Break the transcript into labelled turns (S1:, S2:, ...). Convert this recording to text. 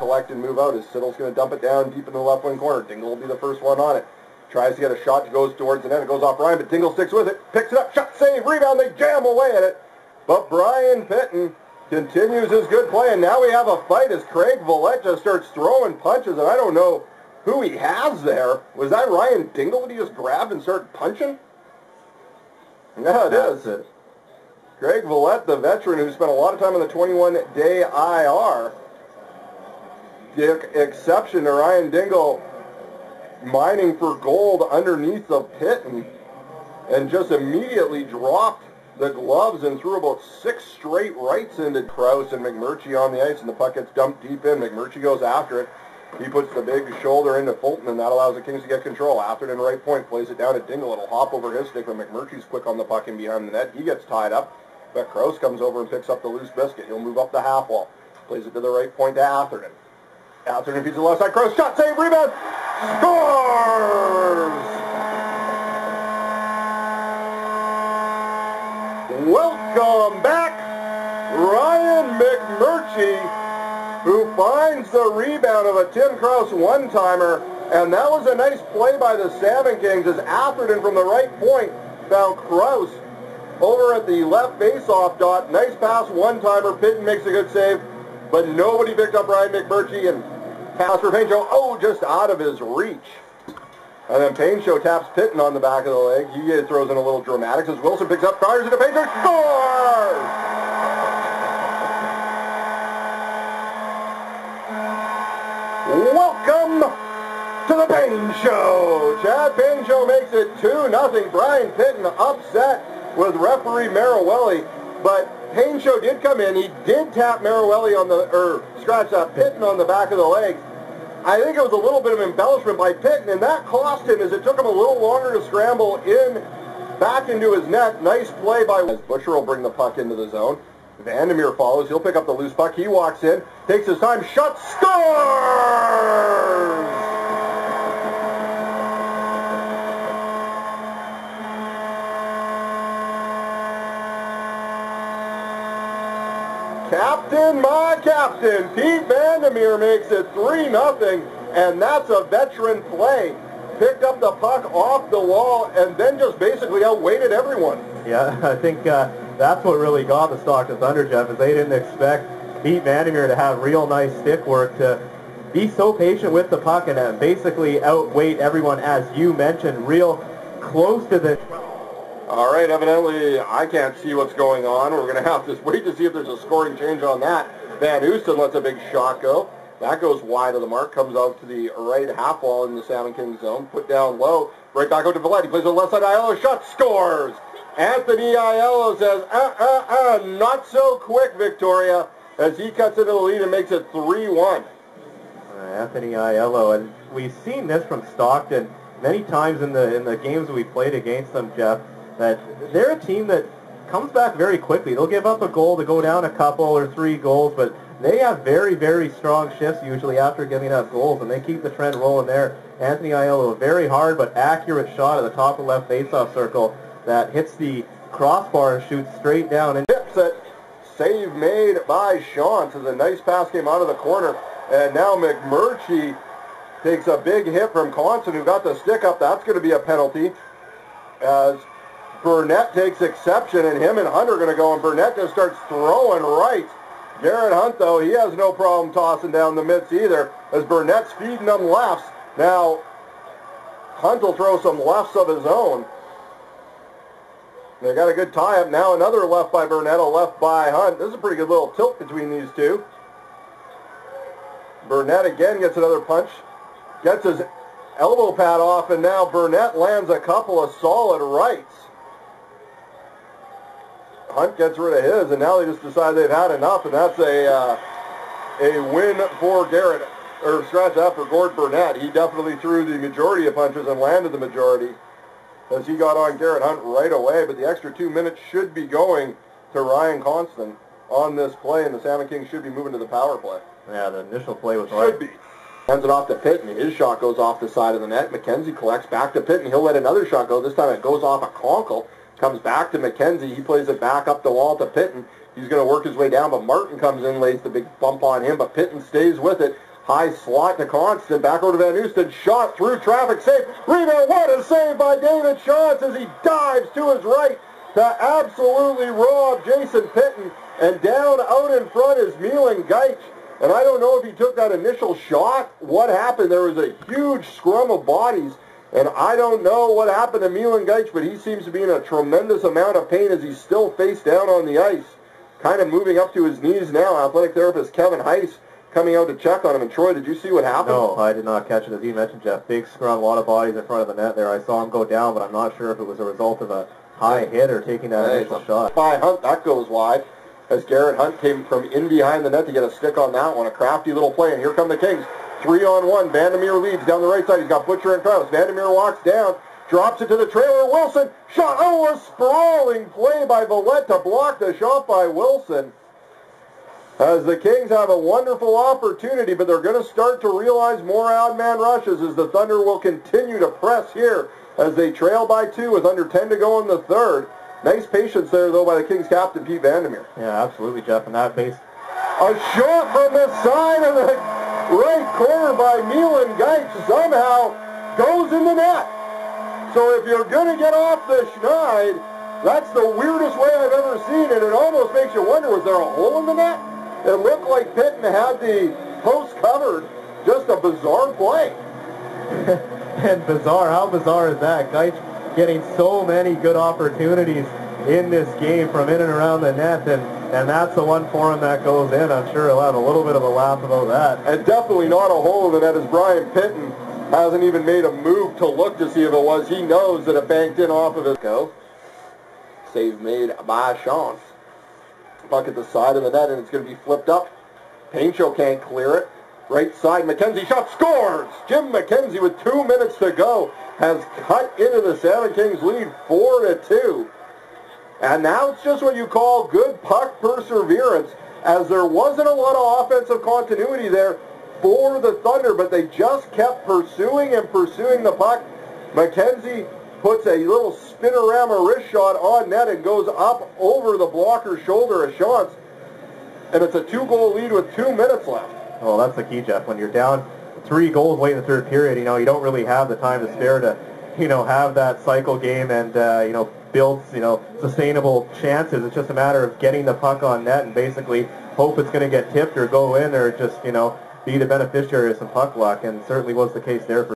S1: collect and move out as Siddle's going to dump it down deep in the left wing corner. Dingle will be the first one on it. Tries to get a shot, goes towards the net, it goes off Ryan, but Dingle sticks with it, picks it up, shot, save, rebound, they jam away at it. But Brian Pitton continues his good play, and now we have a fight as Greg Valette just starts throwing punches, and I don't know who he has there. Was that Ryan Dingle that he just grabbed and started punching? Yeah, it is. It. Greg Valette, the veteran who spent a lot of time on the 21-day IR. The exception to Ryan Dingle mining for gold underneath the Pitton, and just immediately dropped the gloves and threw about 6 straight rights into Krause and MacMurchy on the ice, and the puck gets dumped deep in. MacMurchy goes after it. He puts the big shoulder into Fulton, and that allows the Kings to get control. Atherton, right point, plays it down to Dingle. It'll hop over his stick, but MacMurchy's quick on the puck and behind the net. He gets tied up, but Krause comes over and picks up the loose biscuit. He'll move up the half wall. Plays it to the right point to Atherton. Atherton feeds the left side. Krause, shot, save, rebound, scores! Welcome back, Ryan MacMurchy, who finds the rebound of a Tim Krause one-timer, and that was a nice play by the Salmon Kings as Atherton from the right point found Krause over at the left face-off dot. Nice pass, one-timer. Pitton makes a good save, but nobody picked up Ryan MacMurchy, and pass for Painchaud, just out of his reach. And then Painchaud taps Pitton on the back of the leg. He throws in a little dramatics as Wilson picks up, fires into Painchaud, scores! Welcome to the Painchaud. Chad Painchaud makes it 2-0. Brian Pitton upset with referee Marawelli, but Painchaud did come in. He did tap Marawelli on the, scratch that Pitton on the back of the legs. I think it was a little bit of embellishment by Pitton, and that cost him as it took him a little longer to scramble back into his net. Nice play by Butcher will bring the puck into the zone. Vandermeer follows. He'll pick up the loose puck. He walks in, takes his time, shot, scores! Captain, my captain, Pete Vandermeer makes it 3-0, and that's a veteran play. Picked up the puck off the wall and then just basically outweighted everyone.
S2: Yeah, I think that's what really got the Stockton Thunder, Jeff, is they didn't expect Pete Vandermeer to have real nice stick work, to be so patient with the puck and basically outweighed everyone, as you mentioned, real close to the...
S1: All right, evidently I can't see what's going on. We're going to have to wait to see if there's a scoring change on that. Van Houston lets a big shot go. That goes wide of the mark, comes out to the right half wall in the Salmon Kings zone, put down low, right back out to Valette. He plays on the left side, Aiello, shot, scores! Anthony Aiello says, not so quick, Victoria, as he cuts into the lead and makes it 3-1.
S2: Anthony Aiello, and we've seen this from Stockton many times in the games we played against them, Jeff, that they're a team that comes back very quickly. They'll give up a goal to go down a couple or 3 goals, but they have very, very strong shifts usually after giving up goals, and they keep the trend rolling there. Anthony Aiello, a very hard but accurate shot at the top of left faceoff circle that hits the crossbar and shoots straight down. And
S1: tips it. Save made by Shantz as a nice pass came out of the corner, and now MacMurchy takes a big hit from Constant, who got the stick up. That's going to be a penalty, as Burnett takes exception, and him and Hunt are going to go, and Burnett just starts throwing right. Garrett Hunt, though, he has no problem tossing down the mitts either, as Burnett's feeding them lefts. Now, Hunt will throw some lefts of his own. They got a good tie-up. Now another left by Burnett, a left by Hunt. This is a pretty good little tilt between these two. Burnett again gets another punch, gets his elbow pad off, and now Burnett lands a couple of solid rights. Hunt gets rid of his, and now they just decide they've had enough, and that's a win for Garet, or scratch that for Gord Burnett. He definitely threw the majority of punches and landed the majority, as he got on Garrett Hunt right away. But the extra 2 minutes should be going to Ryan Constant on this play, and the Salmon Kings should be moving to the power play.
S2: Yeah, the initial play was
S1: should be. Hands it off to Pitton. His shot goes off the side of the net. McKenzie collects back to Pitton. He'll let another shot go. This time it goes off a conkle. Comes back to McKenzie. He plays it back up the wall to Pitton. He's going to work his way down, but Martin comes in, lays the big bump on him, but Pitton stays with it. High slot to Constant, back over to Van Oostен, shot through traffic, save, rebound, what a save by David Shantz as he dives to his right to absolutely rob Jason Pitton, and down out in front is Milan Gajic, and I don't know if he took that initial shot, what happened, there was a huge scrum of bodies, and I don't know what happened to Milan Gajic, but he seems to be in a tremendous amount of pain as he's still face down on the ice, kind of moving up to his knees now. Athletic therapist Kevin Heiss coming out to check on him. And Troy, did you see what happened?
S2: No, I did not catch it. As you mentioned, Jeff, big scrum, a lot of bodies in front of the net there. I saw him go down, but I'm not sure if it was a result of a high hit or taking that initial shot.
S1: By Hunt, that goes wide as Garet Hunt came from in behind the net to get a stick on that one. A crafty little play, and here come the Kings. 3-on-1. Vandermeer leads down the right side. He's got Butcher and Krause. Vandermeer walks down, drops it to the trailer. Wilson, shot. Oh, a sprawling play by Valette to block the shot by Wilson. As the Kings have a wonderful opportunity, but they're going to start to realize more odd man rushes as the Thunder will continue to press here as they trail by 2 with under 10 to go in the third. Nice patience there, though, by the Kings captain, Pete Vandermeer.
S2: Yeah, absolutely, Jeff. And that base.
S1: A shot from the side of the right corner by Milan Gajic somehow goes in the net. So if you're going to get off the schneid, that's the weirdest way I've ever seen it. It almost makes you wonder, was there a hole in the net? It looked like Pitton had the post covered. Just a bizarre play.
S2: And bizarre, how bizarre is that? Gajic getting so many good opportunities in this game from in and around the net, and that's the one for him that goes in. I'm sure he'll have a little bit of a laugh about that.
S1: And definitely not a hole in the net as Brian Pitton hasn't even made a move to look to see if it was. He knows that it banked in off of his go. Save made by Shantz. Puck at the side of the net, and it's going to be flipped up. Painchaud can't clear it. Right side, McKenzie shot, scores! Jim McKenzie with 2 minutes to go has cut into the Salmon Kings lead 4-2. And now it's just what you call good puck perseverance, as there wasn't a lot of offensive continuity there for the Thunder, but they just kept pursuing and pursuing the puck. McKenzie puts a little spinorama wrist shot on net and goes up over the blocker's shoulder of Shantz, and it's a 2-goal lead with 2 minutes left.
S2: Well, that's the key, Jeff. When you're down 3 goals late in the third period, you don't really have the time to spare to, have that cycle game and, build, sustainable chances. It's just a matter of getting the puck on net and basically hope it's going to get tipped or go in or just, be the beneficiary of some puck luck, and certainly was the case there for